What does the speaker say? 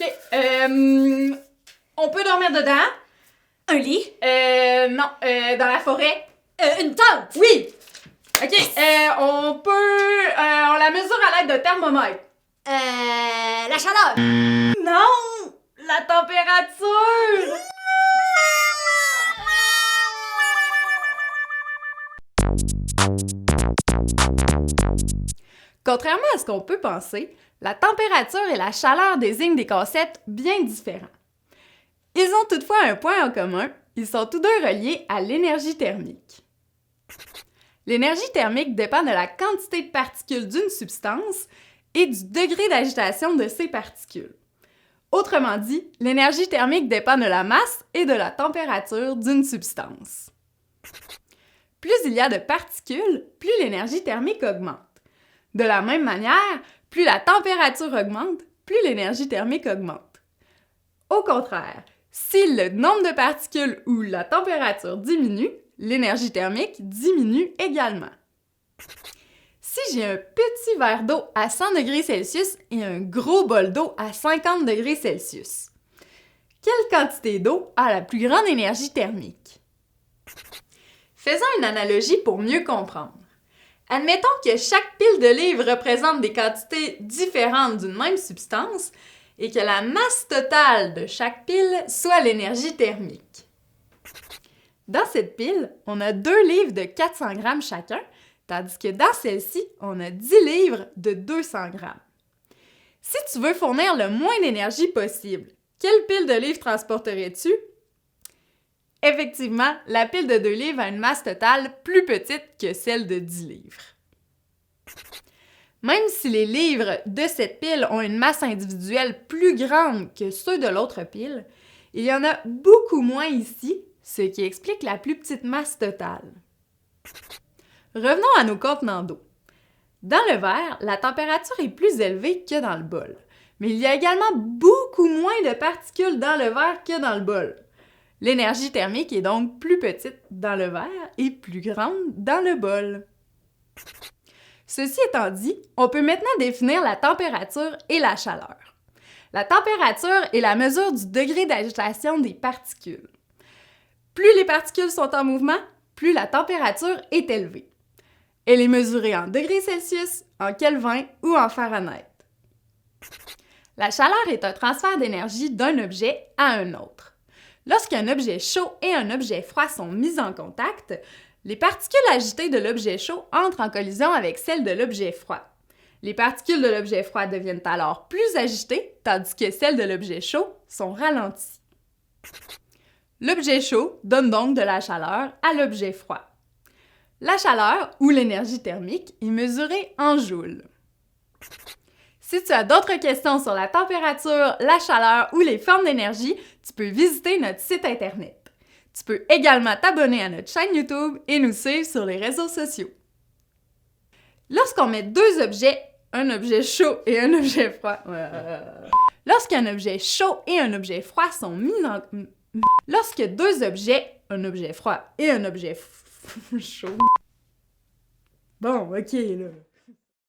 OK. On peut dormir dedans? Un lit? Non. Dans la forêt? Une tente? Oui! OK. On peut... on la mesure à l'aide de thermomètre. La chaleur? Non! La température! Contrairement à ce qu'on peut penser, la température et la chaleur désignent des concepts bien différents. Ils ont toutefois un point en commun, ils sont tous deux reliés à l'énergie thermique. L'énergie thermique dépend de la quantité de particules d'une substance et du degré d'agitation de ces particules. Autrement dit, l'énergie thermique dépend de la masse et de la température d'une substance. Plus il y a de particules, plus l'énergie thermique augmente. De la même manière, plus la température augmente, plus l'énergie thermique augmente. Au contraire, si le nombre de particules ou la température diminue, l'énergie thermique diminue également. Si j'ai un petit verre d'eau à 100 degrés Celsius et un gros bol d'eau à 50 degrés Celsius, quelle quantité d'eau a la plus grande énergie thermique? Faisons une analogie pour mieux comprendre. Admettons que chaque pile de livres représente des quantités différentes d'une même substance et que la masse totale de chaque pile soit l'énergie thermique. Dans cette pile, on a 2 livres de 400 grammes chacun, tandis que dans celle-ci, on a 10 livres de 200 grammes. Si tu veux fournir le moins d'énergie possible, quelle pile de livres transporterais-tu? Effectivement, la pile de 2 livres a une masse totale plus petite que celle de 10 livres. Même si les livres de cette pile ont une masse individuelle plus grande que ceux de l'autre pile, il y en a beaucoup moins ici, ce qui explique la plus petite masse totale. Revenons à nos contenants d'eau. Dans le verre, la température est plus élevée que dans le bol, mais il y a également beaucoup moins de particules dans le verre que dans le bol. L'énergie thermique est donc plus petite dans le verre et plus grande dans le bol. Ceci étant dit, on peut maintenant définir la température et la chaleur. La température est la mesure du degré d'agitation des particules. Plus les particules sont en mouvement, plus la température est élevée. Elle est mesurée en degrés Celsius, en Kelvin ou en Fahrenheit. La chaleur est un transfert d'énergie d'un objet à un autre. Lorsqu'un objet chaud et un objet froid sont mis en contact, les particules agitées de l'objet chaud entrent en collision avec celles de l'objet froid. Les particules de l'objet froid deviennent alors plus agitées, tandis que celles de l'objet chaud sont ralenties. L'objet chaud donne donc de la chaleur à l'objet froid. La chaleur, ou l'énergie thermique, est mesurée en joules. Si tu as d'autres questions sur la température, la chaleur ou les formes d'énergie, tu peux visiter notre site Internet. Tu peux également t'abonner à notre chaîne YouTube et nous suivre sur les réseaux sociaux. Lorsqu'on met 2 objets, un objet chaud et un objet froid... Lorsqu'un objet chaud et un objet froid sont mis en... Lorsque 2 objets, un objet froid et un objet chaud... Bon, ok, là...